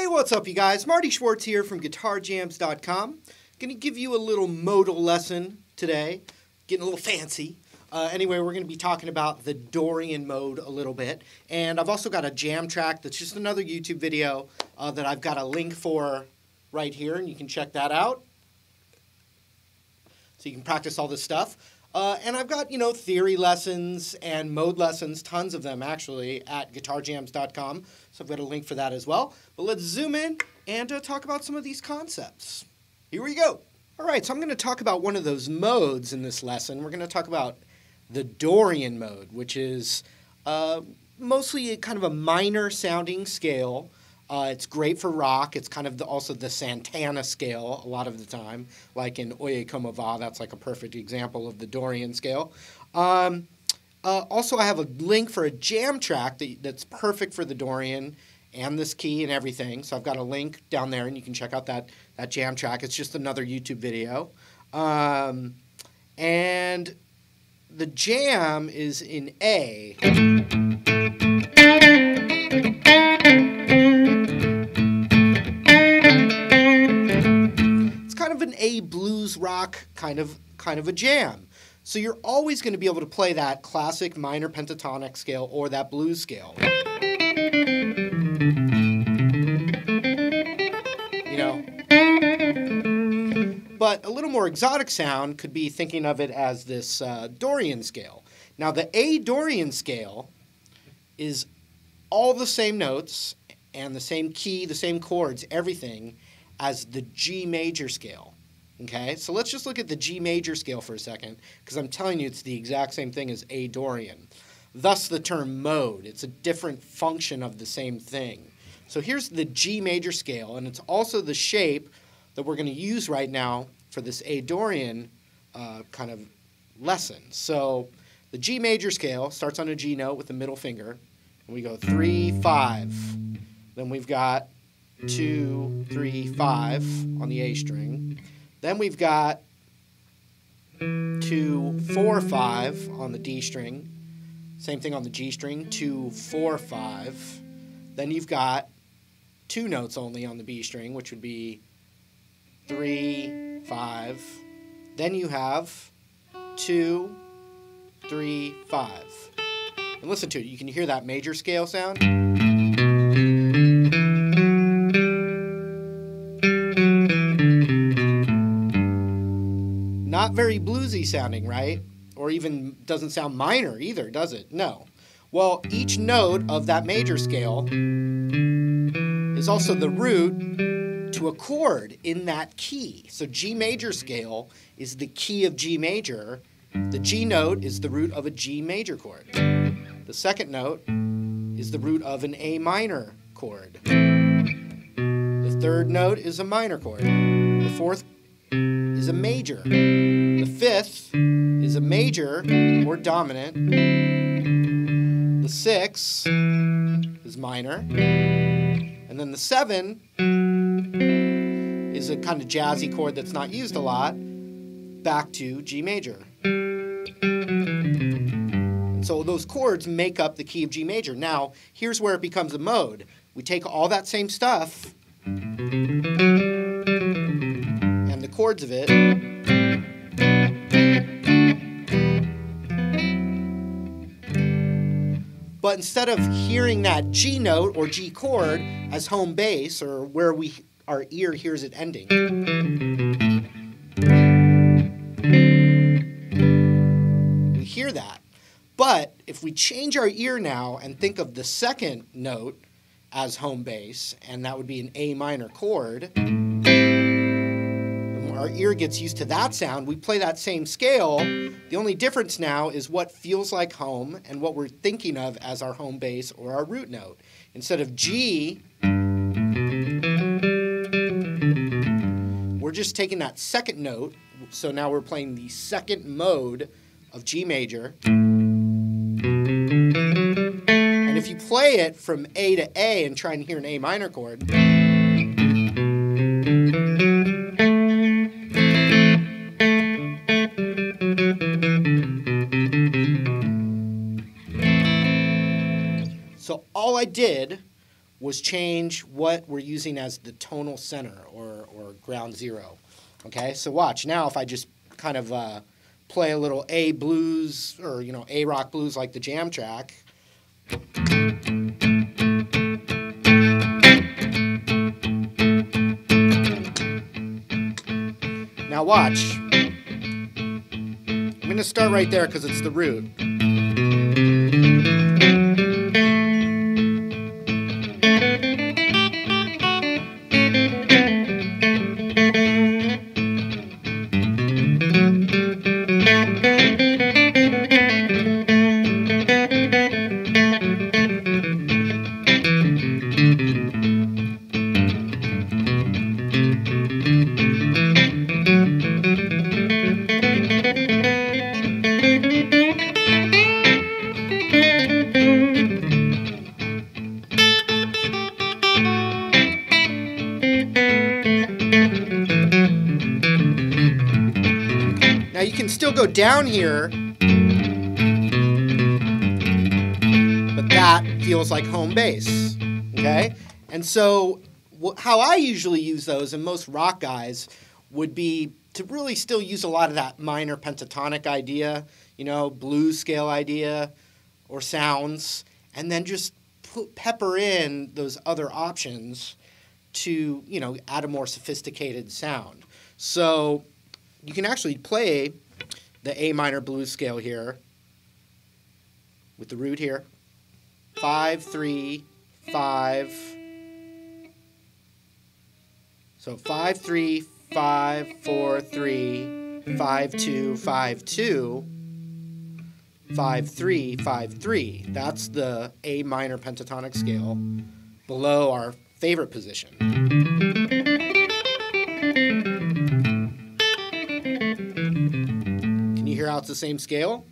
What's up, you guys? Marty Schwartz here from GuitarJams.com. Going to give you a little modal lesson today. Getting a little fancy. Anyway, we're going to be talking about the Dorian mode a little bit. And I've also got a jam track that's just another YouTube video that I've got a link for right here, and you can check that out. So you can practice all this stuff. And I've got, theory lessons and mode lessons, tons of them actually, at GuitarJams.com. So I've got a link for that as well. But let's zoom in and talk about some of these concepts. Here we go. All right, so I'm going to talk about one of those modes in this lesson. We're going to talk about the Dorian mode, which is mostly kind of a minor sounding scale. It's great for rock. It's kind of also the Santana scale a lot of the time, like in Oye Como Va. That's like a perfect example of the Dorian scale. Also, I have a link for a jam track that's perfect for the Dorian and this key and everything. So I've got a link down there, and you can check out that jam track. It's just another YouTube video. And the jam is in A. An A blues rock kind of a jam. So you're always going to be able to play that classic minor pentatonic scale or that blues scale. But a little more exotic sound could be thinking of it as this Dorian scale. Now the A Dorian scale is all the same notes and the same key, the same chords, everything as the G major scale. Okay, so let's just look at the G major scale for a second, because I'm telling you it's the exact same thing as A Dorian. Thus the term mode. It's a different function of the same thing. So here's the G major scale, and it's also the shape that we're going to use right now for this A Dorian kind of lesson. So the G major scale starts on a G note with the middle finger, and we go 3, 5. Then we've got 2, 3, 5 on the A string. Then we've got 2, 4, 5 on the D string. Same thing on the G string, 2, 4, 5. Then you've got 2 notes only on the B string, which would be 3, 5. Then you have 2, 3, 5. And listen to it. You can hear that major scale sound. Not very bluesy sounding, right? Or even doesn't sound minor either, does it? No. Well, each note of that major scale is also the root to a chord in that key. So G major scale is the key of G major. The G note is the root of a G major chord. The second note is the root of an A minor chord. The third note is a minor chord. The fourth is a major. The fifth is a major or dominant. The sixth is minor. And then the 7 is a kind of jazzy chord that's not used a lot, back to G major. And so those chords make up the key of G major. Now, here's where it becomes a mode. We take all that same stuff and the chords of it, but instead of hearing that G note or G chord as home bass, or where our ear hears it ending, we hear that. But if we change our ear now and think of the second note as home bass, and that would be an A minor chord, our ear gets used to that sound. We play that same scale. The only difference now is what feels like home and what we're thinking of as our home bass or our root note. Instead of G, we're just taking that second note. So now we're playing the second mode of G major. And if you play it from A to A and try and hear an A minor chord, so all I did was change what we're using as the tonal center or ground zero. Okay, so watch. Now if I just kind of play a little A blues or, A rock blues like the jam track. Now watch. I'm going to start right there because it's the root. Now you can still go down here, but that feels like home bass, okay? And so how I usually use those, and most rock guys, would be to really still use a lot of that minor pentatonic idea, blues scale idea or sounds, and then just pepper in those other options to, add a more sophisticated sound. So you can actually play the A minor blues scale here with the root here. 5, 3, 5. So 5, 3, 5, 4, 3, 5, 2, 5, 2, 5, 3, 5, 3. That's the A minor pentatonic scale below our favorite position. Can you hear how it's the same scale?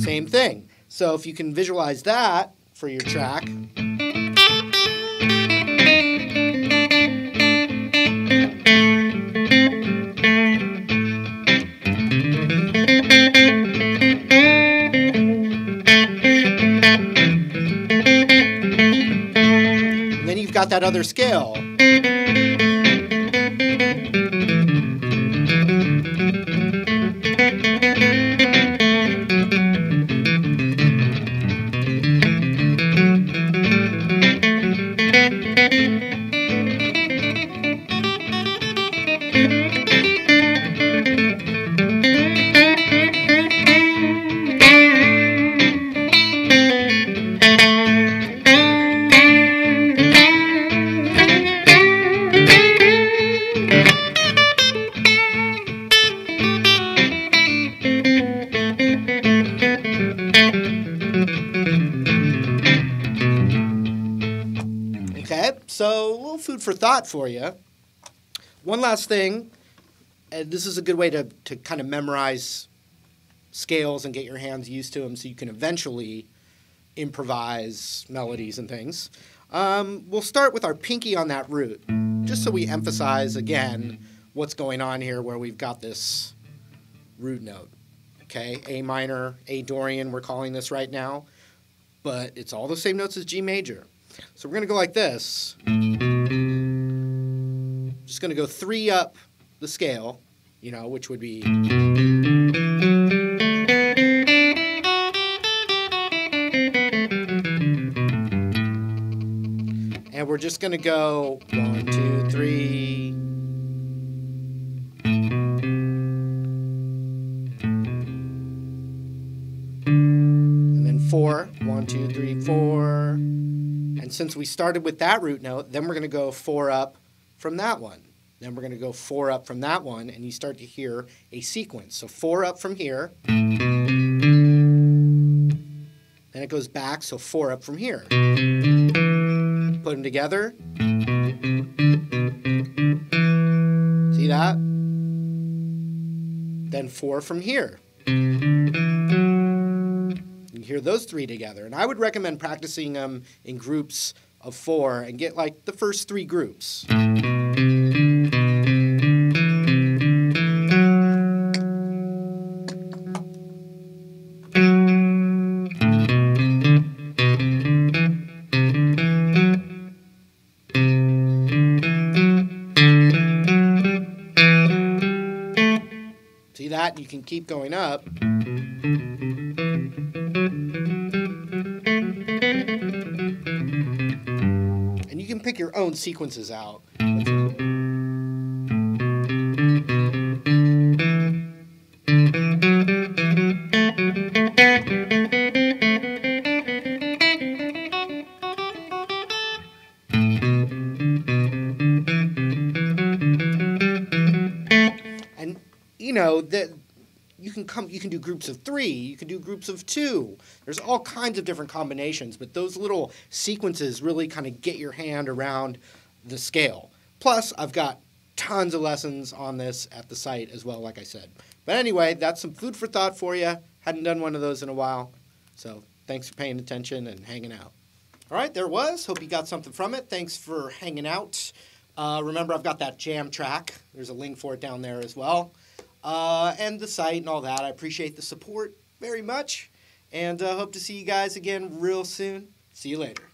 Same thing. So if you can visualize that for your track, then you've got that other scale. Okay, so a little food for thought for you. One last thing, this is a good way to kind of memorize scales and get your hands used to them so you can eventually improvise melodies and things. We'll start with our pinky on that root, just so we emphasize again what's going on here where we've got this root note. Okay, A minor, A Dorian, we're calling this right now, but it's all the same notes as G major. So we're going to go like this. Just going to go 3 up the scale, which would be. And we're just going to go 1, 2, 3. 4, 1, 2, 3, 4. And since we started with that root note, then we're going to go 4 up from that one. Then we're going to go 4 up from that one, and you start to hear a sequence. So 4 up from here. Then it goes back, so 4 up from here. Put them together. See that? Then 4 from here. You hear those 3 together. And I would recommend practicing them in groups of 4 and get like the first 3 groups. See that? You can keep going up. And you can pick your own sequences out. And you know that you can do groups of 3, you can do groups of 2. There's all kinds of different combinations, but those little sequences really kind of get your hand around the scale. Plus, I've got tons of lessons on this at the site as well, like I said. But anyway, that's some food for thought for you. Hadn't done one of those in a while. So thanks for paying attention and hanging out. All right, there it was. Hope you got something from it. Thanks for hanging out. Remember, I've got that jam track. There's a link for it down there as well. And the site and all that. I appreciate the support very much. And hope to see you guys again real soon. See you later.